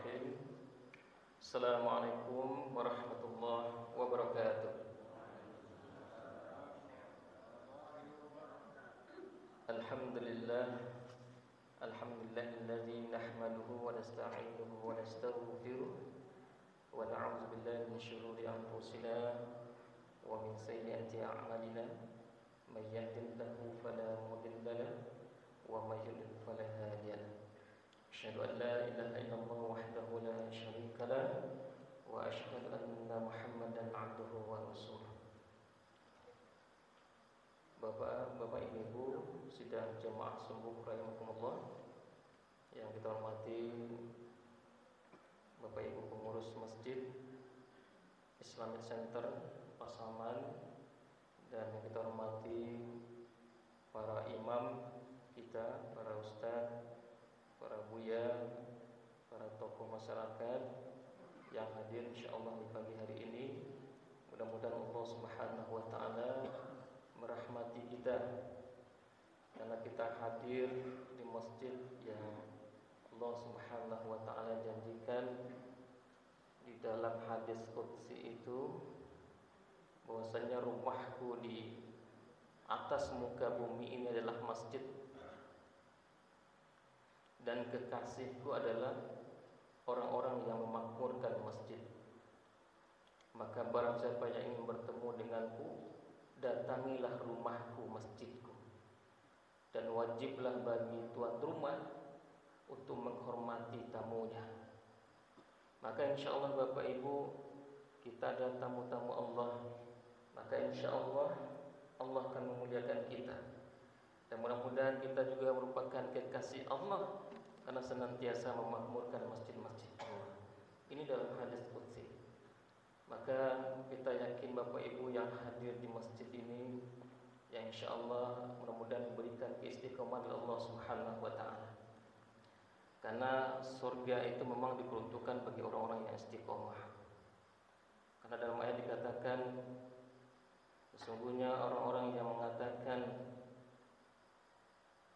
Bismillahirrahmanirrahim. Assalamualaikum warahmatullahi wabarakatuh. Alhamdulillah, alhamdulillahilladzi nahmaduhu wa nasta'inuhu wa nastaghfiruh wa na'udzu billahi min shururi anfusina wa min sayyiati a'malina. May yahdihillahu fala mudilla lahu wa may yudlil fala hadiya lahu. Asyhadu an la ilaha illallah wahdahu la syarika lah wa asyhadu anna Muhammadan abduhu wa rasuluh. Bapak Ibu sidang jamaah subuh rahimakumullah yang kita hormati, Bapak Ibu pengurus Masjid Islamic Center Pasaman, dan yang kita hormati para imam kita, para ustaz, para buya, para tokoh masyarakat yang hadir insyaallah di pagi hari ini. Mudah-mudahan Allah Subhanahu wa taala merahmati kita karena kita hadir di masjid yang Allah Subhanahu wa taala janjikan di dalam hadis qudsi itu bahwasanya rumahku di atas muka bumi ini adalah masjid, dan kekasihku adalah orang-orang yang memakmurkan masjid. Maka barang siapa yang ingin bertemu denganku, datangilah rumahku, masjidku. Dan wajiblah bagi tuan rumah untuk menghormati tamunya. Maka insyaallah Bapak Ibu, kita ada tamu-tamu Allah, maka insyaallah Allah akan memuliakan kita. Dan mudah-mudahan kita juga merupakan kekasih Allah karena senantiasa memakmurkan masjid-masjid Allah. Ini dalam hadis qudsi. Maka kita yakin Bapak Ibu yang hadir di masjid ini, yang insyaallah mudah-mudahan diberikan keistiqomahan oleh Allah Subhanahu wa taala. Karena surga itu memang diperuntukkan bagi orang-orang yang istiqomah. Karena dalam ayat dikatakan, sesungguhnya orang-orang yang mengatakan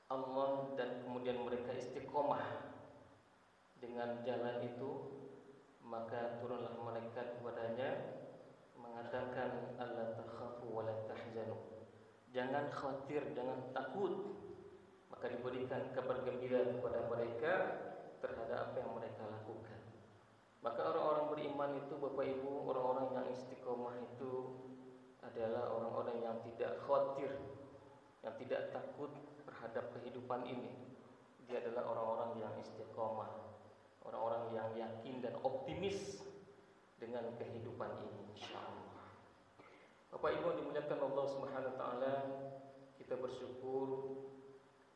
Allah dan kemudian mereka istiqomah dengan jalan itu, maka turunlah malaikat kepadanya mengatakan alla takhafu wa la tahzanu, jangan khawatir, jangan takut. Maka diberikan kabar gembira kepada mereka terhadap apa yang mereka lakukan. Maka orang-orang beriman itu Bapak Ibu, orang-orang yang istiqomah itu adalah orang-orang yang tidak khawatir, yang tidak takut terhadap kehidupan ini. Dia adalah orang-orang yang istiqomah, orang-orang yang yakin dan optimis dengan kehidupan ini insyaallah. Bapak Ibu yang dimuliakan Allah Subhanahu wa taala, kita bersyukur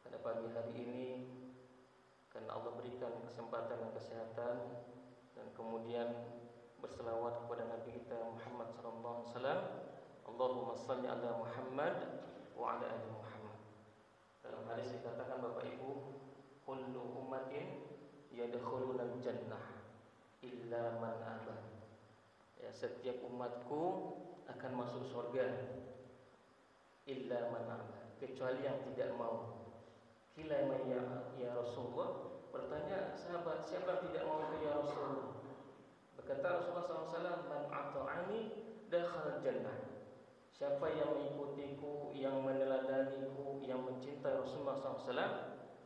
pada pagi hari ini karena Allah berikan kesempatan dan kesehatan, dan kemudian berselawat kepada Nabi kita Muhammad sallallahu alaihi wasallam. Allahumma shalli ala Muhammad wa ala ali Muhammad. Dalam hadis dikatakan Bapak Ibu, kullu ummatin yadkhuluna jannah illa man aba. Ya, setiap umatku akan masuk surga illa man aba, kecuali yang tidak mau. Kila ya Rasulullah, bertanya sahabat, siapa yang tidak mau ke ya Rasulullah? Berkata Rasulullah SAW, man ata'ani dakhala jannah. Siapa yang mengikutiku, yang meneladaniku, yang mencintai Rasulullah SAW,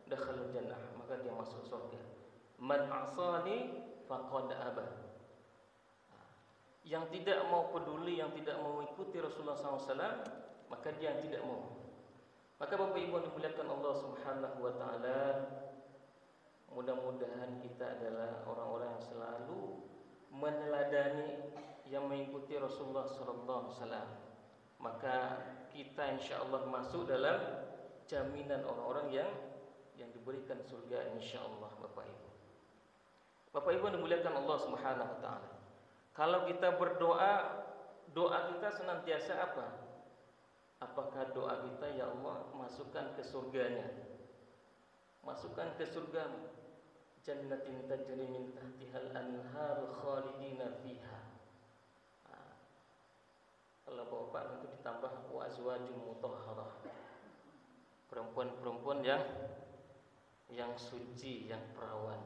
dakhala jannah, maka dia masuk surga. Man asani faqad aba. Yang tidak mau peduli, yang tidak mau mengikuti Rasulullah SAW, maka dia yang tidak mau. Maka Bapak Ibu yang dimuliakan Allah Subhanahu wa taala, mudah-mudahan kita adalah orang-orang yang selalu meneladani, yang mengikuti Rasulullah sallallahu alaihi wasallam. Maka kita insyaallah masuk dalam jaminan orang-orang yang diberikan surga insyaallah Bapak Ibu. Bapak Ibu yang dimuliakan Allah Subhanahu wa taala, kalau kita berdoa, doa kita senantiasa apa? Apakah doa kita, ya Allah masukkan ke surganya, masukkan ke surgamu, jannatin tajri min tahtihal anhar khalidina fiha. Kalau Bapak nanti ditambah wa azwajum mutahharah, perempuan-perempuan yang suci, yang perawan.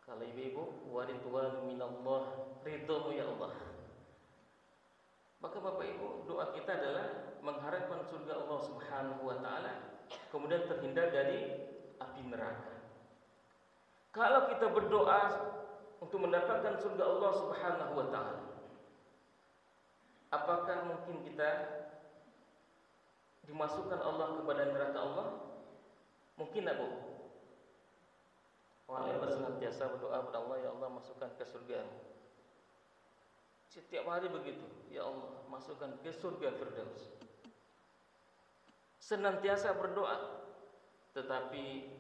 Kalau ibu-ibu, wa ridwanu minallah, ridhomu ya Allah. Maka Bapak Ibu, doa kita adalah mengharapkan surga Allah Subhanahu wa taala, kemudian terhindar dari api neraka. Kalau kita berdoa untuk mendapatkan surga Allah Subhanahu wa taala, apakah mungkin kita dimasukkan Allah kepada neraka Allah? Mungkin tak, Bu? Walaupun senantiasa berdoa kepada Allah, ya Allah masukkan ke surga. Setiap hari begitu, ya Allah masukkan ke surga Firdaus. Senantiasa berdoa, tetapi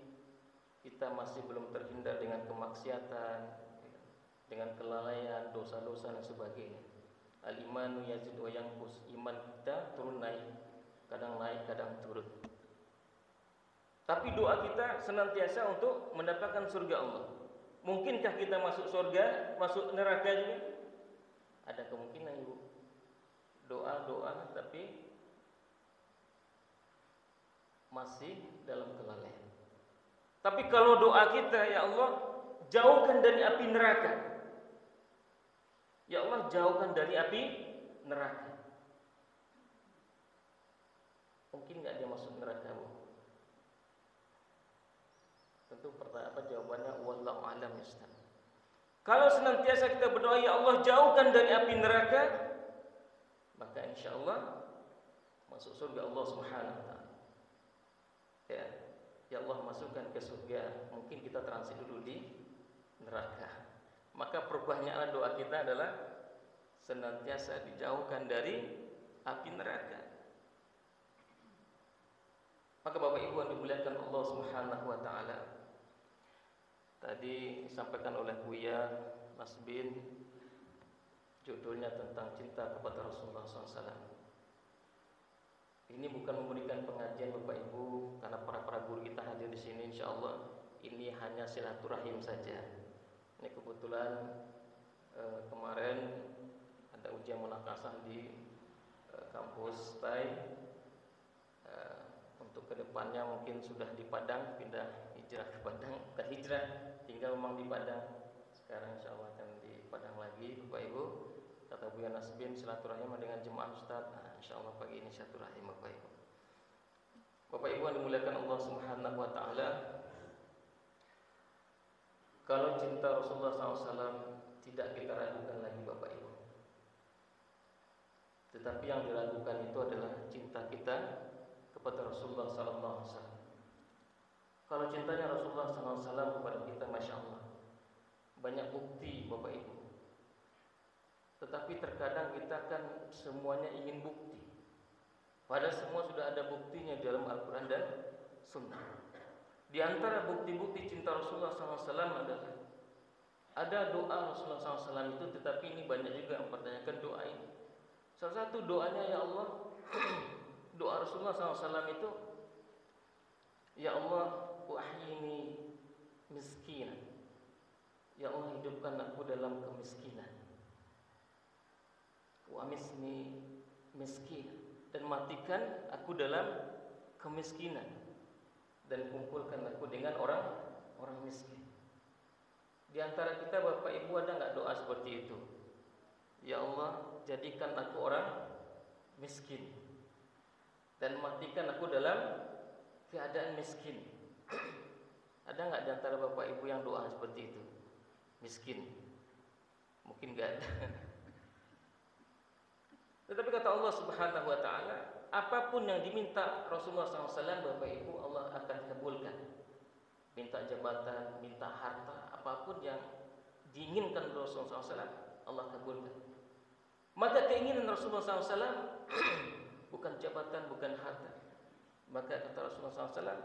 kita masih belum terhindar dengan kemaksiatan, dengan kelalaian, dosa-dosa dan sebagainya. Al-imanu yazid wa yanqus. Iman kita turun naik, kadang turun. Tapi doa kita senantiasa untuk mendapatkan surga Allah. Mungkinkah kita masuk surga, masuk neraka juga? Ada kemungkinan, Ibu. Doa tapi masih dalam kelalaian. Tapi kalau doa kita, ya Allah, jauhkan dari api neraka. Ya Allah, jauhkan dari api neraka. Mungkin enggak dia masuk neraka, Bu? Tentu jawabannya wallahu a'lam bishawab. Kalau senantiasa kita berdoa, ya Allah jauhkan dari api neraka, maka insya Allah masuk surga Allah Subhanahu wa taala. Ya Allah masukkan ke surga. Mungkin kita transit dulu di neraka. Maka perubahannya doa kita adalah senantiasa dijauhkan dari api neraka. Maka Bapak Ibu yang dimuliakan Allah Subhanahu wa taala, tadi disampaikan oleh Buya Nasbin, judulnya tentang cinta kepada Rasulullah SAW. Ini bukan memberikan pengajian Bapak Ibu, karena para guru kita hadir di sini. Insya Allah ini hanya silaturahim saja. Ini kebetulan kemarin ada ujian munakasah di kampus TAI. Untuk kedepannya mungkin sudah di Padang, pindah hijrah ke Padang, bukan hijrah, tinggal memang di Padang. Sekarang insya Allah akan di Padang lagi, Bapak Ibu. Kata Buya Nasbin, silaturahim dengan jemaah Ustaz. Nah, insya Allah pagi ini silaturahim, Bapak Ibu. Bapak Ibu yang dimuliakan Allah Subhanahu wa taala, kalau cinta Rasulullah SAW tidak kita ragukan lagi, Bapak Ibu. Tetapi yang diragukan itu adalah cinta kita kepada Rasulullah SAW. Kalau cintanya Rasulullah SAW kepada kita, masya Allah, banyak bukti, Bapak Ibu. Tetapi terkadang kita kan semuanya ingin bukti, padahal semua sudah ada buktinya dalam Al-Quran dan Sunnah. Di antara bukti-bukti cinta Rasulullah SAW adalah ada doa Rasulullah SAW itu, tetapi ini banyak juga yang mempertanyakan doa ini. Salah satu doanya, ya Allah, doa Rasulullah SAW itu, ya Allah, wahyini miskinan. Ya Allah, hidupkan aku dalam kemiskinan. Wa misni miskin, dan matikan aku dalam kemiskinan, dan kumpulkan aku dengan orang miskin. Di antara kita Bapak Ibu ada enggak doa seperti itu? Ya Allah, jadikan aku orang miskin dan matikan aku dalam keadaan miskin. Ada enggak di antara Bapak Ibu yang doa seperti itu? Miskin. Mungkin enggak ada. Tetapi kata Allah Subhanahu wa taala, apapun yang diminta Rasulullah SAW, Bapak Ibu, Allah akan kabulkan. Minta jabatan, minta harta, apapun yang diinginkan Rasulullah SAW, Allah kabulkan. Maka keinginan Rasulullah SAW bukan jabatan, bukan harta. Maka kata Rasulullah SAW,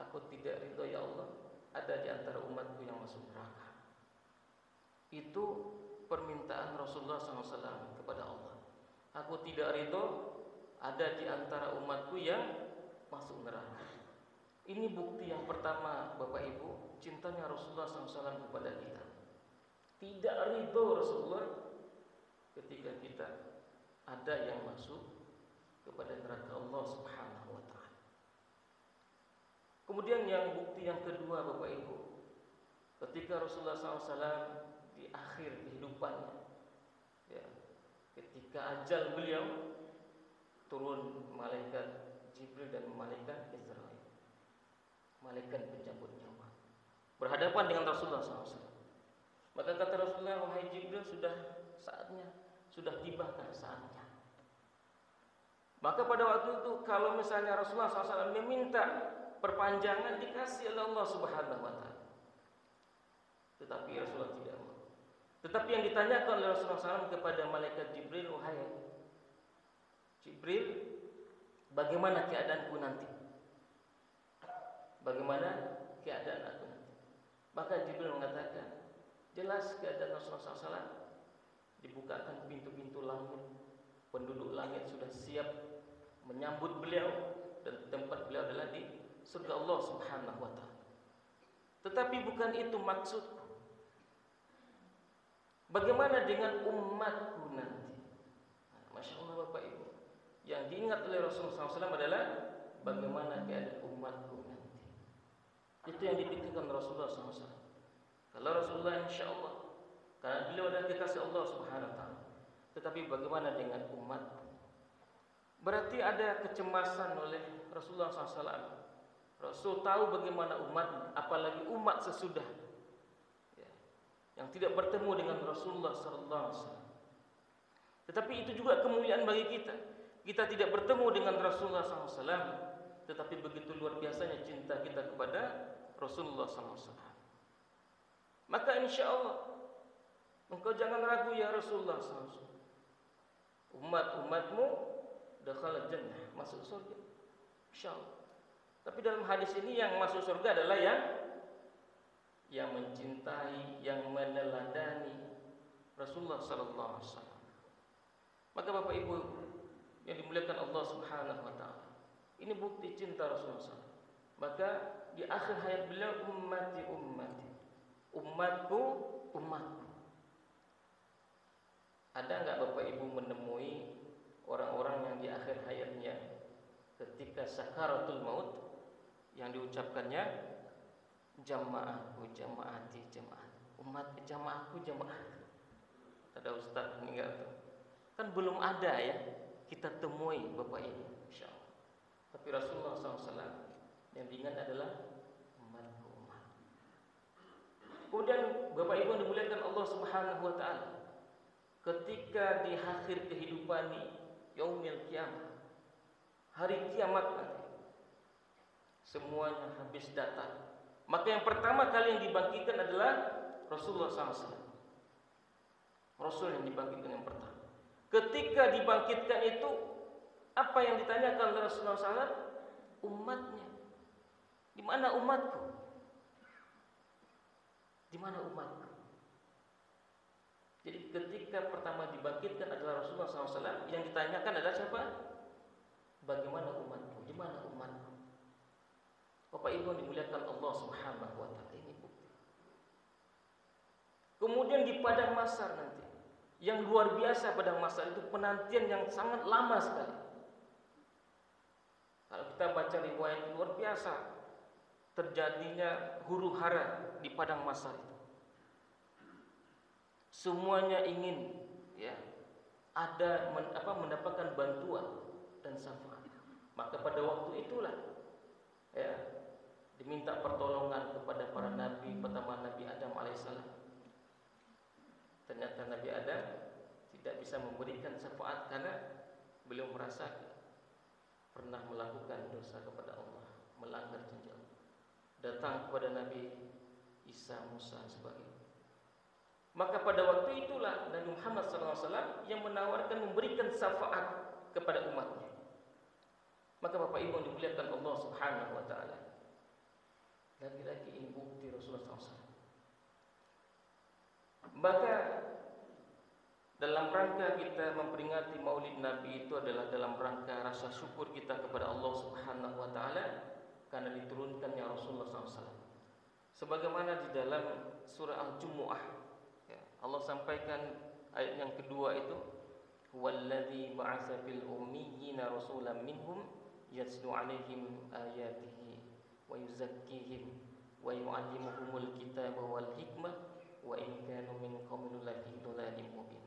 aku tidak ridho, ya Allah, ada di antara umatku yang masuk neraka. Itu permintaan Rasulullah SAW kepada Allah. Aku tidak ridho ada di antara umatku yang masuk neraka. Ini bukti yang pertama, Bapak Ibu, cintanya Rasulullah SAW kepada kita. Tidak ridho Rasulullah ketika kita ada yang masuk kepada neraka Allah Subhanahu wa taala. Kemudian yang bukti yang kedua, Bapak Ibu, ketika Rasulullah SAW di akhir kehidupannya, ya, ketika ajal beliau, turun malaikat Jibril dan malaikat Israil, malaikat penjemput nyawa, berhadapan dengan Rasulullah SAW. Maka kata Rasulullah, wahai Jibril, sudah saatnya, sudah tibakah saatnya. Maka pada waktu itu kalau misalnya Rasulullah SAW meminta perpanjangan, dikasih oleh Allah Subhanahu wa Ta'ala. Tetapi Rasulullah tidak mau. Tetapi yang ditanyakan oleh Rasulullah SAW kepada malaikat Jibril, wahai Jibril, bagaimana keadaanku nanti? Bagaimana keadaan aku nanti? Maka Jibril mengatakan, jelas keadaan Rasulullah SAW. Dibukakan pintu-pintu langit, penduduk langit sudah siap menyambut beliau, dan tempat beliau adalah di surga Allah Subhanahu wa Ta'ala. Tetapi bukan itu maksudku. Bagaimana dengan umatku nanti? Masya Allah Bapak Ibu, yang diingat oleh Rasulullah SAW adalah bagaimana keadaan umatku nanti. Itu yang dipikirkan Rasulullah SAW. Kalau Rasulullah insya Allah, karena beliau adalah kekasih Allah Subhanahu wa Ta'ala. Tetapi bagaimana dengan umatku? Berarti ada kecemasan oleh Rasulullah SAW. Rasul tahu bagaimana umatnya, apalagi umat sesudah, ya, yang tidak bertemu dengan Rasulullah SAW. Tetapi itu juga kemuliaan bagi kita. Kita tidak bertemu dengan Rasulullah SAW, tetapi begitu luar biasanya cinta kita kepada Rasulullah SAW. Maka insya Allah engkau jangan ragu ya Rasulullah SAW. Umatmu dakhala jannah, masuk surga, insyaallah. Tapi dalam hadis ini yang masuk surga adalah yang mencintai, yang meneladani Rasulullah sallallahu alaihi wasallam. Maka Bapak Ibu yang dimuliakan Allah Subhanahu wa Ta'ala, ini bukti cinta Rasulullah SAW. Maka di akhir hayat beliau, ummati ummati, umatku umatku. Ada enggak Bapak Ibu menemui orang-orang yang di akhir hayatnya ketika sakaratul maut yang diucapkannya jamaahku jamaati jamaah, umat jamaahku jamaah. Ada ustaz meninggal tuh. Kan belum ada ya kita temui Bapak Ibu insyaallah. Tapi Rasulullah SAW yang diingat adalah umatku umat. Kemudian Bapak Ibu yang dimuliakan Allah Subhanahu wa Ta'ala, ketika di akhir kehidupan ini, yaumil kiamat, hari kiamat nanti, semuanya habis datang. Maka yang pertama kali yang dibangkitkan adalah Rasulullah SAW. Rasul yang dibangkitkan yang pertama. Ketika dibangkitkan itu, apa yang ditanyakan oleh Rasulullah SAW? Umatnya. Di mana umatku? Di mana umatku? Jadi ketika pertama dibangkitkan adalah Rasulullah SAW, yang ditanyakan adalah siapa? Bagaimana umatku? Di mana umatku? Bapak Ibu yang dimuliakan Allah Subhanahu wa Ta'ala, ini bukti. Kemudian di padang mahsyar nanti, yang luar biasa padang mahsyar itu penantian yang sangat lama sekali. Kalau kita baca riwayat luar biasa, terjadinya huru-hara di padang mahsyar itu. Semuanya ingin ya mendapatkan bantuan dan syafaat. Maka pada waktu itulah ya diminta pertolongan kepada para nabi, pertama Nabi Adam alaihissalam. Ternyata Nabi Adam tidak bisa memberikan syafaat karena beliau merasa pernah melakukan dosa kepada Allah, melanggar janji Allah. Datang kepada Nabi Isa, Musa sebagainya. Maka pada waktu itulah Nabi Muhammad SAW yang menawarkan memberikan syafaat kepada umatnya. Maka Bapak Ibu yang dimuliakan Allah Subhanahu wa Ta'ala, lagi-lagi ini bukti Rasulullah SAW. Maka dalam rangka kita memperingati Maulid Nabi itu adalah dalam rangka rasa syukur kita kepada Allah Subhanahu wa Ta'ala karena diturunkannya Rasulullah SAW. Sebagaimana di dalam surah Al-Jumu'ah, Allah sampaikan ayat yang kedua itu, huwallazi ba'atsa fil ummiyina rasulan minhum yatlu 'alaihim ayatihi wa yuzakkihim wa yu'allimuhumul kitaba wal hikmah wa in kanu min qaumin lafi dhalalin mubin.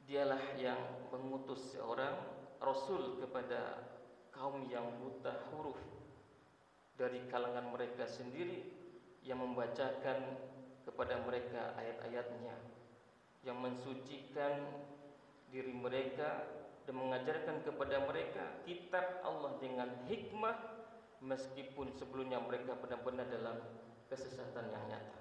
Dialah yang mengutus seorang rasul kepada kaum yang buta huruf dari kalangan mereka sendiri, yang membacakan kepada mereka ayat-ayatnya, yang mensucikan diri mereka dan mengajarkan kepada mereka kitab Allah dengan hikmah, meskipun sebelumnya mereka benar-benar dalam kesesatan yang nyata.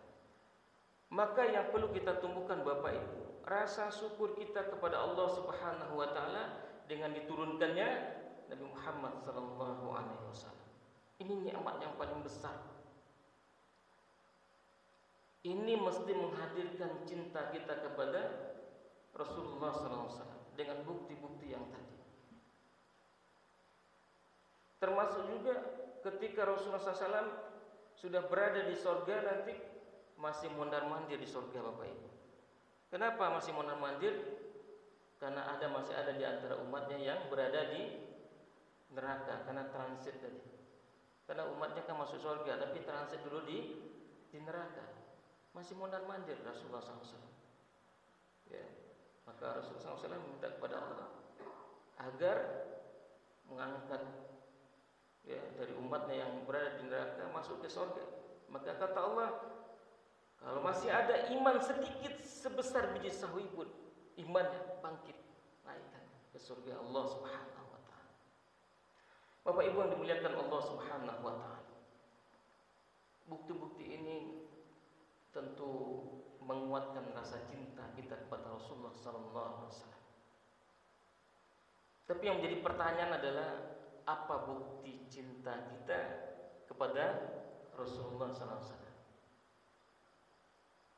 Maka yang perlu kita tumbuhkan Bapak Ibu, rasa syukur kita kepada Allah Subhanahu wa taala dengan diturunkannya Nabi Muhammad sallallahu alaihi wasallam. Ini nikmat yang paling besar. Ini mesti menghadirkan cinta kita kepada Rasulullah sallallahu alaihi wasallam dengan bukti-bukti yang tadi. Termasuk juga ketika Rasulullah SAW sudah berada di sorga, nanti masih mondar-mandir di sorga Bapak Ibu. Kenapa masih mondar-mandir? Karena masih ada di antara umatnya yang berada di neraka karena transit tadi. Karena umatnya kan masuk sorga, tapi transit dulu di neraka. Masih mondar-mandir Rasulullah SAW. Ya, maka Rasulullah SAW meminta kepada Allah agar mengangkat dari umatnya yang berada di neraka masuk ke sorga. Maka kata Allah, kalau masih ada iman sedikit sebesar biji sawi pun, imannya bangkit, naikkan ke surga Allah Subhanahu wa taala. Bapak Ibu yang dimuliakan Allah Subhanahu wa taala, bukti-bukti ini tentu menguatkan rasa cinta kita kepada Rasulullah sallallahu alaihi wasallam. Tapi yang menjadi pertanyaan adalah, apa bukti cinta kita kepada Rasulullah sallallahu alaihi wasallam?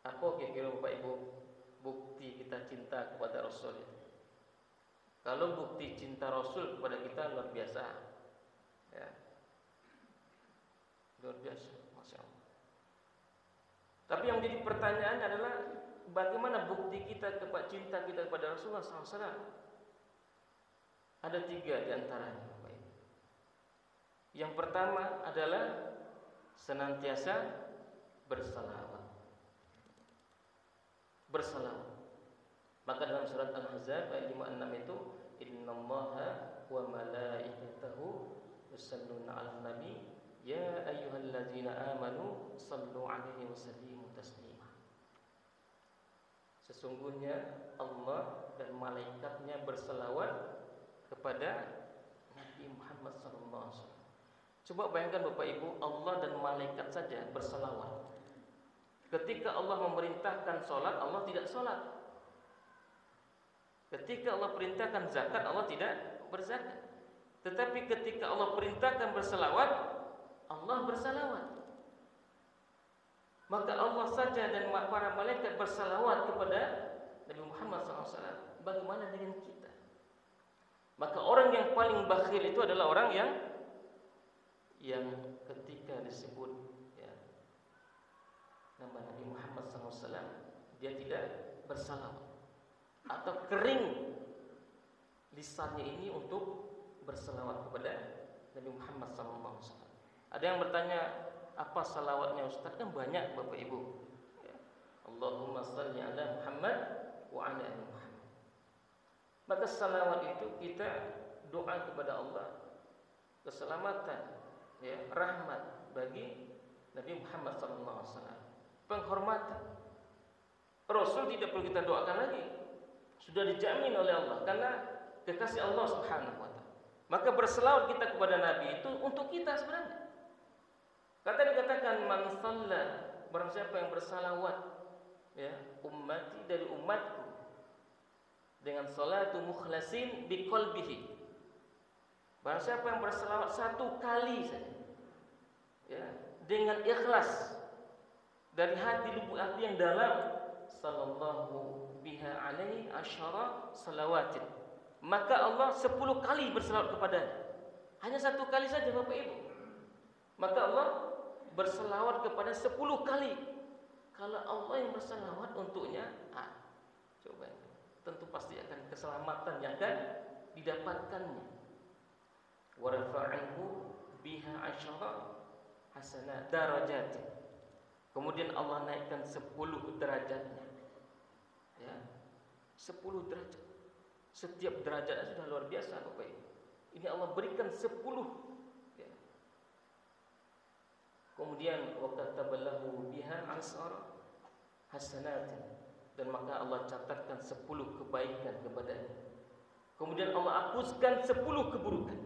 Apa kira-kira Bapak Ibu bukti kita cinta kepada Rasul itu? Kalau bukti cinta Rasul kepada kita luar biasa, ya, luar biasa, masya Allah. Tapi yang menjadi pertanyaan adalah, bagaimana bukti kita kepada cinta kita kepada Rasulullah SAW? Ada 3 di antaranya, Bapak Ibu. Yang pertama adalah senantiasa bersalawat. Bersalawat. Maka dalam surat Al-Ahzab ayat 56 itu, innallaha wa malaikatahu yusalluna 'alan nabi ya ayyuhalladzina amanu sallu 'alaihi wa sallimu taslima. Sesungguhnya Allah dan malaikatnya berselawat kepada Nabi Muhammad sallallahu alaihi wasallam. Coba bayangkan Bapak Ibu, Allah dan malaikat saja berselawat. Ketika Allah memerintahkan sholat, Allah tidak sholat. Ketika Allah perintahkan zakat, Allah tidak berzakat. Tetapi ketika Allah perintahkan berselawat, Allah bersalawat. Maka Allah saja dan para malaikat bersalawat kepada Nabi Muhammad SAW. Bagaimana dengan kita? Maka orang yang paling bakhil itu adalah orang yang ketika disebut nama Nabi Muhammad SAW, dia tidak bersalawat atau kering lisannya ini untuk bersalawat kepada Nabi Muhammad SAW. Ada yang bertanya, apa salawatnya Ustaz? Kan banyak Bapak Ibu. Allahumma salli ala Muhammad wa ala ali Muhammad. Maka salawat itu kita doa kepada Allah keselamatan, rahmat bagi Nabi Muhammad SAW. Penghormatan. Rasul tidak perlu kita doakan lagi, sudah dijamin oleh Allah karena kekasih Allah Subhanahu wa taala. Maka berselawat kita kepada Nabi itu untuk kita sebenarnya. Kata dikatakan man shalla, barang siapa yang bersalawat ummati dari umatku dengan salatu mukhlasin biqalbihi. Barang siapa yang berselawat 1 kali saja dengan ikhlas dari hati, lubuk hati yang dalam, sallallahu biha alaihi asyara salawatin, maka Allah 10 kali berselawat kepadanya. Hanya 1 kali saja Bapak Ibu, maka Allah berselawat kepada 10 kali. Kalau Allah yang berselawat untuknya, coba, tentu pasti akan keselamatan yang akan didapatkannya. Wa rafa'anhu biha asyara hasanah darajat. Kemudian Allah naikkan 10 derajatnya. Ya. 10 derajat. Setiap derajatnya sudah luar biasa Bapak Ibu. Ini Allah berikan 10. Ya. Kemudian wa kataballahu biha asara hasanatin, dan maka Allah catatkan 10 kebaikan kepadanya. Kemudian Allah hapuskan 10 keburukan.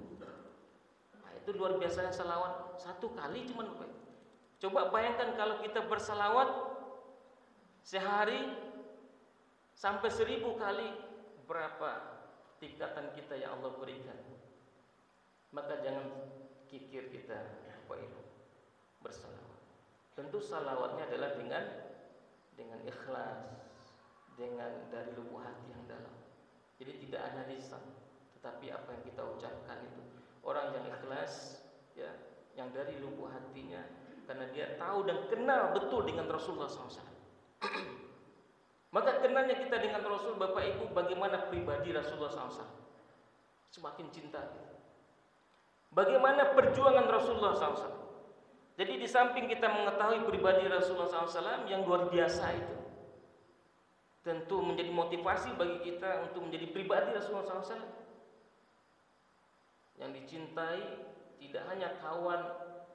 Nah, itu luar biasanya salawat satu kali cuman Bapak Ibu. Coba bayangkan kalau kita bersalawat sehari sampai 1000 kali, berapa tingkatan kita yang Allah berikan. Maka jangan kikir kita Bapak Ibu bersalawat. Tentu salawatnya adalah dengan ikhlas, dengan dari lubuk hati yang dalam. Jadi tidak ada lisan, tetapi apa yang kita ucapkan itu. Orang yang ikhlas, ya, yang dari lubuk hatinya, karena dia tahu dan kenal betul dengan Rasulullah SAW. Maka kenalnya kita dengan Rasul, Bapak Ibu, bagaimana pribadi Rasulullah SAW, semakin cinta kita. Bagaimana perjuangan Rasulullah SAW. Jadi di samping kita mengetahui pribadi Rasulullah SAW yang luar biasa itu, tentu menjadi motivasi bagi kita untuk menjadi pribadi Rasulullah SAW yang dicintai, tidak hanya kawan,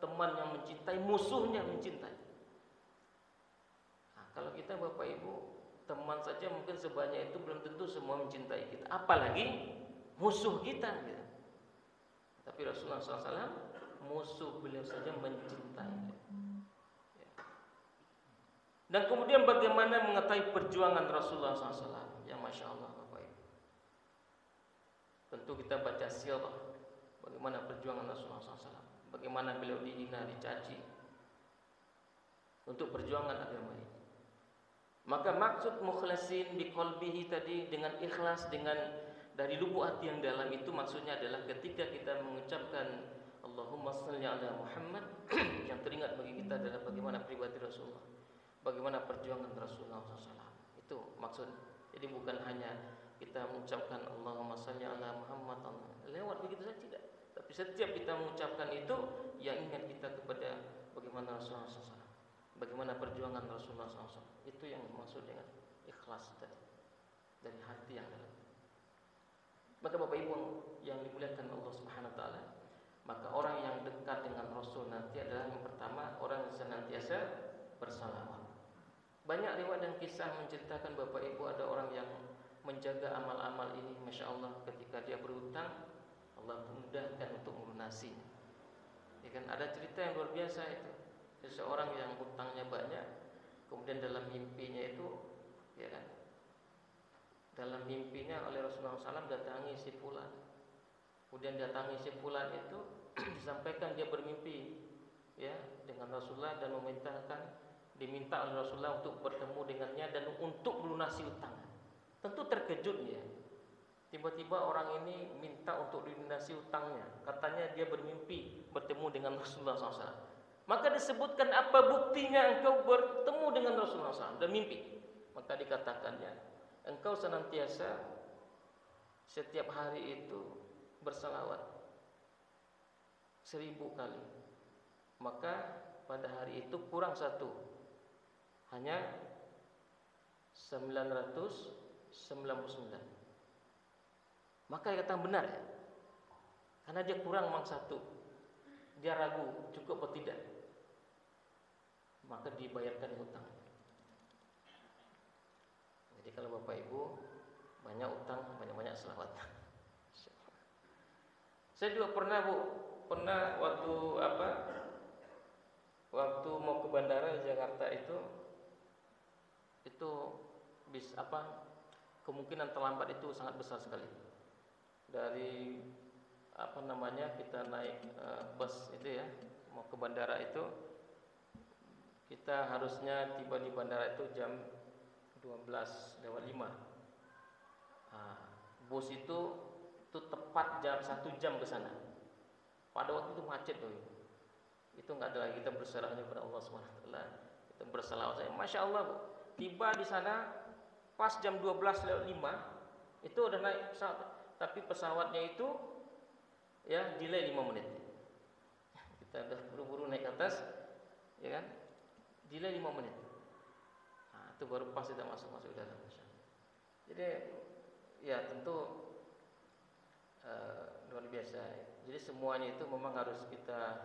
teman yang mencintai, musuhnya mencintai. Nah, kalau kita Bapak Ibu teman saja mungkin sebanyak itu belum tentu semua mencintai kita, apalagi musuh kita gitu. Tapi Rasulullah SAW, musuh beliau saja mencintai. Ya. Dan kemudian bagaimana mengetahui perjuangan Rasulullah SAW, ya Masya Allah Bapak Ibu. Tentu kita baca sirah, bagaimana perjuangan Rasulullah SAW, bagaimana beliau dihina, dicaci untuk perjuangan agama ini. Maka maksud mukhlasin biqalbihi tadi, dengan ikhlas, dengan dari lubuk hati yang dalam itu, maksudnya adalah ketika kita mengucapkan Allahumma shalli ala Muhammad, yang teringat bagi kita adalah bagaimana pribadi Rasulullah, bagaimana perjuangan Rasulullah SAW. Itu maksud. Jadi bukan hanya kita mengucapkan Allahumma shalli ala Muhammad lewat begitu saja, tidak. Tapi setiap kita mengucapkan itu, yang ingat kita kepada bagaimana Rasulullah SAW, bagaimana perjuangan Rasulullah SAW. Itu yang maksud dengan ikhlas tadi, dari hati yang dalam. Maka Bapak Ibu yang dimuliakan Allah Subhanahu wa taala, maka orang yang dekat dengan Rasul nanti adalah yang pertama, orang yang senantiasa bersalawat. Banyak riwayat dan kisah menceritakan Bapak Ibu, ada orang yang menjaga amal-amal ini, Masya Allah, ketika dia berhutang, Allah mudahkan untuk melunasi. Ya kan, ada cerita yang luar biasa itu. Seseorang yang hutangnya banyak, kemudian dalam mimpinya itu, ya kan, dalam mimpinya oleh Rasulullah SAW datangi si fulan. Kemudian datangi si fulan itu disampaikan dia bermimpi, ya, dengan Rasulullah dan diminta oleh Rasulullah untuk bertemu dengannya dan untuk melunasi hutang. Tentu terkejut dia. Tiba-tiba orang ini minta untuk dilunasi hutangnya. Katanya dia bermimpi bertemu dengan Rasulullah SAW. Maka disebutkan, apa buktinya engkau bertemu dengan Rasulullah SAW dan mimpi? Maka dikatakannya, engkau senantiasa setiap hari itu bersalawat 1000 kali. Maka pada hari itu kurang satu, hanya 999. Maka dia kata benar ya, karena dia kurang memang satu. Dia ragu cukup atau tidak, maka dibayarkan hutang. Jadi kalau Bapak Ibu banyak utang, banyak-banyak selawat. Saya juga pernah waktu mau ke bandara Jakarta itu kemungkinan terlambat itu sangat besar sekali. Dari kita naik bus itu ya, mau ke bandara itu, kita harusnya tiba di bandara itu jam 12:05. Bus itu tepat jam 1 jam ke sana. Pada waktu itu macet tuh. Itu enggak ada lagi kita berserahnya kepada Allah Subhanahu wa taala. Kita bersalawat saja. Masya Allah, Bu. Tiba di sana pas jam 12:05 itu udah naik pesawat. Tapi pesawatnya itu ya delay 5 menit. Kita udah buru-buru naik ke atas, ya kan? Delay 5 menit. Nah, itu baru pas kita masuk dalam. Jadi ya tentu luar biasa. Jadi semuanya itu memang harus kita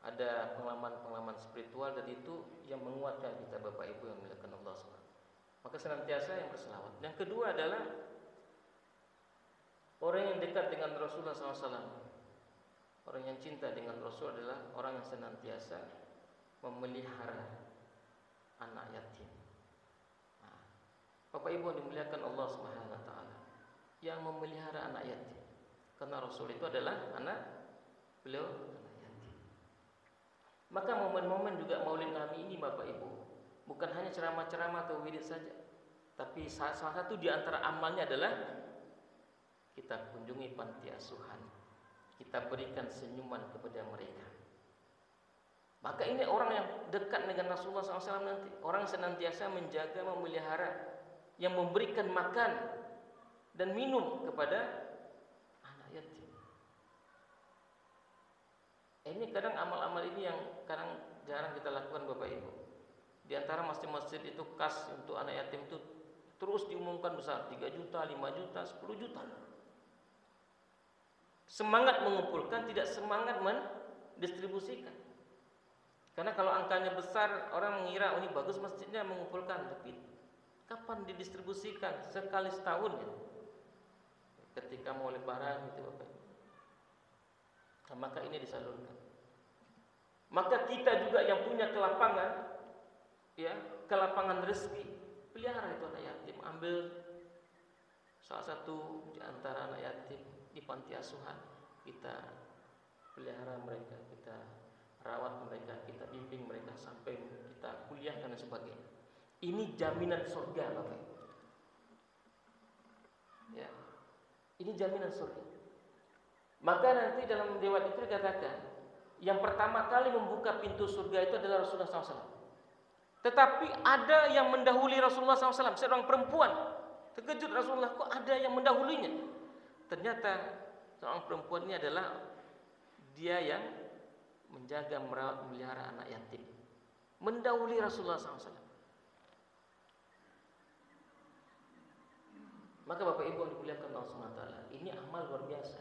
ada pengalaman-pengalaman spiritual, dan itu yang menguatkan kita Bapak Ibu yang dimuliakan Allah SWT. Maka senantiasa yang berselawat. Yang kedua adalah orang yang dekat dengan Rasulullah SAW. Orang yang cinta dengan Rasul adalah orang yang senantiasa memelihara anak yatim. Nah, Bapak Ibu yang dimuliakan Allah Subhanahu wa taala, yang memelihara anak yatim. Karena Rasul itu adalah beliau anak yatim. Maka momen-momen juga Maulid Nabi ini Bapak Ibu, bukan hanya ceramah-ceramah atau wirid saja, tapi salah satu di antara amalnya adalah kita kunjungi panti asuhan. Kita berikan senyuman kepada mereka. Maka ini orang yang dekat dengan Rasulullah SAW nanti. Orang senantiasa menjaga, memelihara, yang memberikan makan dan minum kepada anak yatim. Ini kadang amal-amal ini yang kadang jarang kita lakukan Bapak Ibu. Di antara masjid-masjid itu kas untuk anak yatim itu terus diumumkan besar, 3 juta, 5 juta, 10 juta. Semangat mengumpulkan, tidak semangat mendistribusikan. Karena kalau angkanya besar, orang mengira oh ini bagus masjidnya mengumpulkan, tapi kapan didistribusikan? Sekali setahun ya. Ketika mau lebaran gitu Bapak. Nah, maka ini disalurkan. Maka kita juga yang punya kelapangan, ya, kelapangan rezeki, pelihara itu anak yatim, ambil salah satu di antara anak yatim di panti asuhan, kita pelihara mereka, kita rawat mereka, kita bimbing mereka sampai kita kuliahkan dan sebagainya. Ini jaminan surga Bapak. Ya. Ini jaminan surga. Maka nanti dalam riwayat itu dikatakan, yang pertama kali membuka pintu surga itu adalah Rasulullah SAW. Tetapi ada yang mendahului Rasulullah SAW, seorang perempuan. Terkejut Rasulullah, kok ada yang mendahulinya? Ternyata seorang perempuan ini adalah dia yang menjaga, merawat, memelihara anak yatim, mendahului Rasulullah SAW. Maka Bapak Ibu yang dimuliakan Allah SWT, ini amal luar biasa.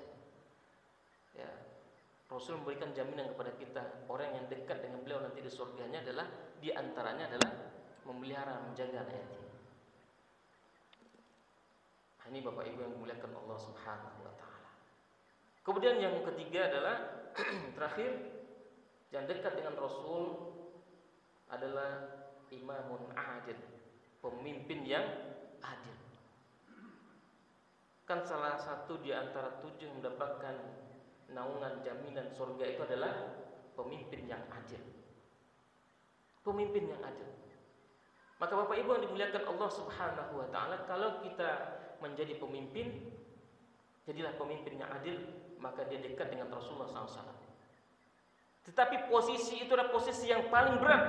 Ya, Rasul memberikan jaminan kepada kita, orang yang dekat dengan beliau nanti di surganya adalah di antaranya adalah memelihara, menjaga anak yatim. Ini Bapak Ibu yang dimuliakan Allah Subhanahu wa taala. Kemudian yang ketiga adalah terakhir, yang dekat dengan Rasul adalah imamun adil, pemimpin yang adil. Kan salah satu di antara 7 yang mendapatkan naungan jaminan surga itu adalah pemimpin yang adil. Pemimpin yang adil. Maka Bapak Ibu yang dimuliakan Allah Subhanahu wa taala, kalau kita menjadi pemimpin, jadilah pemimpin yang adil, maka dia dekat dengan Rasulullah SAW. Tetapi posisi itu adalah posisi yang paling berat.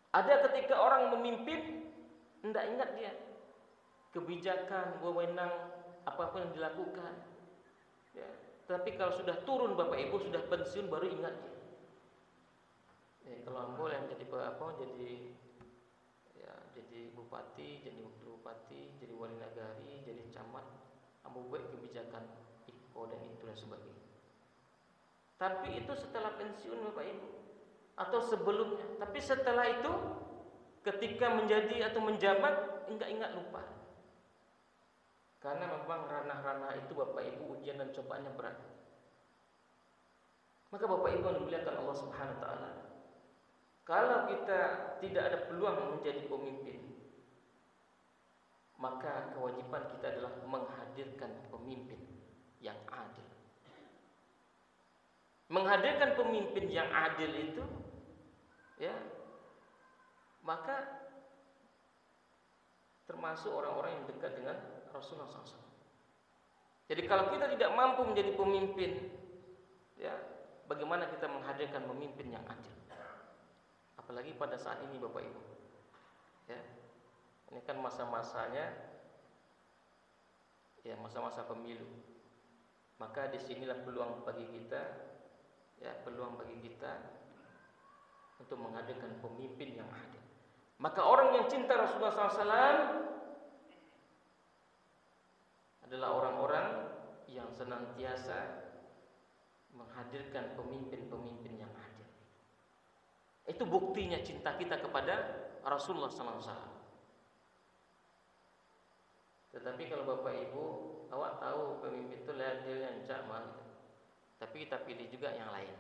Ada ketika orang memimpin, tidak ingat dia kebijakan, wewenang, apapun yang dilakukan. Ya. Tapi kalau sudah turun Bapak Ibu, sudah pensiun, baru ingat dia. Ya, kalau ambo yang jadi jadi bupati, jadi wakil bupati, jadi wali nagari, jadi camat, ambo buat kebijakan IPO dan itu dan sebagainya. Tapi itu setelah pensiun Bapak Ibu, atau sebelumnya. Tapi setelah itu, ketika menjadi atau menjabat, enggak ingat, lupa. Karena memang ranah-ranah itu Bapak Ibu ujian dan cobaannya berat. Maka Bapak Ibu yang dimuliakan Allah Subhanahu wa taala, kalau kita tidak ada peluang menjadi pemimpin, maka kewajiban kita adalah menghadirkan pemimpin yang adil. Menghadirkan pemimpin yang adil itu, ya, maka termasuk orang-orang yang dekat dengan Rasulullah SAW. Jadi kalau kita tidak mampu menjadi pemimpin, ya, bagaimana kita menghadirkan pemimpin yang adil? Apalagi pada saat ini Bapak Ibu, ya, ini kan masa-masanya, ya, masa-masa pemilu. Maka disinilah peluang bagi kita ya, peluang bagi kita untuk menghadirkan pemimpin yang adil. Maka orang yang cinta Rasulullah SAW adalah orang-orang yang senantiasa menghadirkan pemimpin-pemimpin yang adil. Itu buktinya cinta kita kepada Rasulullah SAW. Tetapi kalau Bapak Ibu, awak tahu pemimpin itu adil yang cakma, gitu. Tapi kita pilih juga yang lain.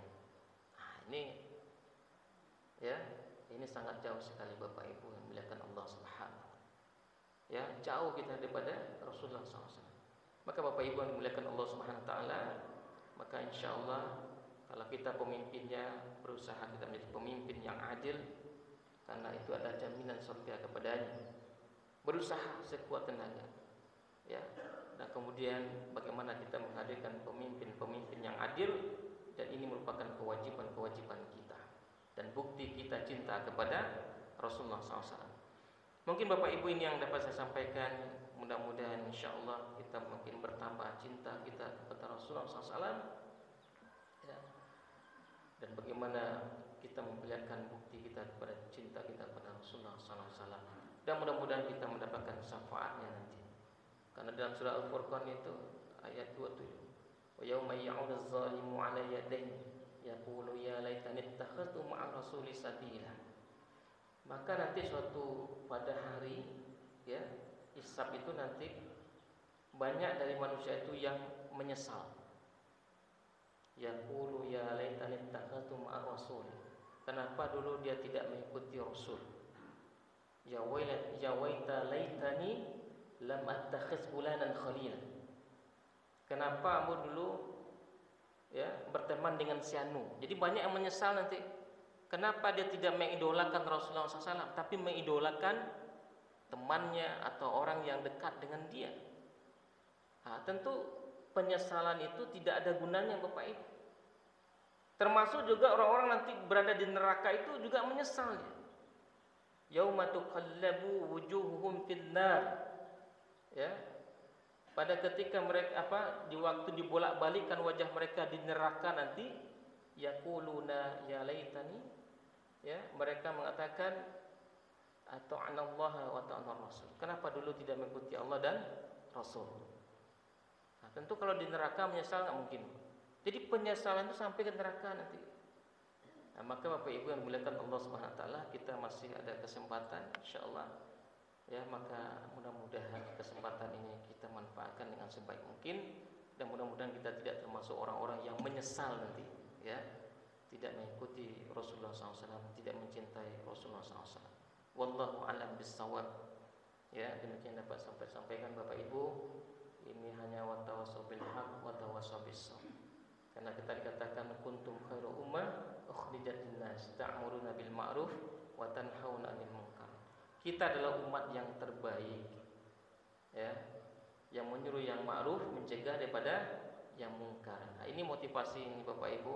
Nah, ini sangat jauh sekali Bapak Ibu yang dimuliakan Allah Subhanahu. Ya, jauh kita daripada Rasulullah SAW. Maka Bapak Ibu yang dimuliakan Allah Subhanahu Taala, maka insya Allah kalau kita pemimpinnya berusaha kita menjadi pemimpin yang adil, karena itu ada jaminan surga kepadanya. Berusaha sekuat tenaga, ya. Dan kemudian bagaimana kita menghadirkan pemimpin-pemimpin yang adil, dan ini merupakan kewajiban-kewajiban kita dan bukti kita cinta kepada Rasulullah SAW. Mungkin Bapak Ibu ini yang dapat saya sampaikan. Mudah-mudahan insya Allah kita makin bertambah cinta kita kepada Rasulullah SAW, ya. Dan bagaimana kita memperlihatkan bukti kita kepada cinta kita kepada Rasulullah SAW. Dan mudah-mudahan kita mendapatkan syafaatnya nanti. Karena dalam surah Al-Furqan itu ayat 27, wa yauma ya'udzu az-zalimu 'ala yadayhi yaqulu ya laitani ittakhadtu ma'a rasuli sabila. Maka nanti suatu pada hari, ya, hisab itu nanti banyak dari manusia itu yang menyesal. Yaqulu ya laitani ittakhadtu ma'a rasuli. Kenapa dulu dia tidak mengikuti Rasul? Ya waita laitani lam attakhiz fulanan khalila. Kenapa kamu dulu, ya, berteman dengan si anu? Jadi banyak yang menyesal nanti. Kenapa dia tidak mengidolakan Rasulullah SAW, tapi mengidolakan temannya atau orang yang dekat dengan dia? Nah, tentu penyesalan itu tidak ada gunanya Bapak Ibu. Termasuk juga orang-orang nanti berada di neraka itu juga menyesal, ya. Yauma tuqallabu wujuhuhum fin nar. Ya. Pada ketika mereka di waktu dibolak-balikkan wajah mereka di neraka nanti, yaquluna ya laitani, ya, mereka mengatakan ata'anallaha wa ta'anar rasul. Kenapa dulu tidak mengikuti Allah dan Rasul? Nah, tentu kalau di neraka menyesal enggak mungkin. Jadi penyesalan itu sampai ke neraka nanti. Nah, maka Bapak Ibu yang dimuliakan Allah Subhanahu wa taala, kita masih ada kesempatan insyaallah, ya. Maka mudah-mudahan kesempatan ini kita manfaatkan dengan sebaik mungkin, dan mudah-mudahan kita tidak termasuk orang-orang yang menyesal nanti, ya, tidak mengikuti Rasulullah SAW, tidak mencintai Rasulullah SAW. Wallahu a'lam bissawab. Ya, demikian dapat sampai sampaikan Bapak Ibu. Ini hanya watawassaw bil haq watawassaw bis sabr. Karena kita dikatakan kuntum khairu ummah ukhrijat linnas ta'muruna bil ma'ruf wa tanhauna 'anil munkar. Kita adalah umat yang terbaik, ya, yang menyuruh yang ma'ruf, mencegah daripada yang mungkar. Nah, ini motivasi ini Bapak Ibu.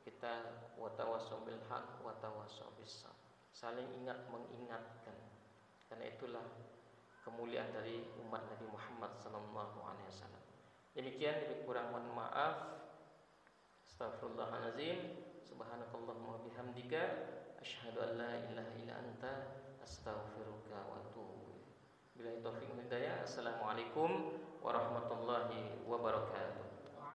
Kita watawassaw bil haq watawassaw bis sabr. Saling ingat mengingatkan. Karena itulah kemuliaan dari umat Nabi Muhammad sallallahu alaihi wasallam. Demikian, lebih kurang mohon maaf. Astaghfirullahalazim. Subhanakallahumma bihamdika asyhadu an la ilaha illa anta astaghfiruka wa atubu ilaik. Billahi taufiq wal hidayah. Assalamualaikum warahmatullahi wabarakatuh.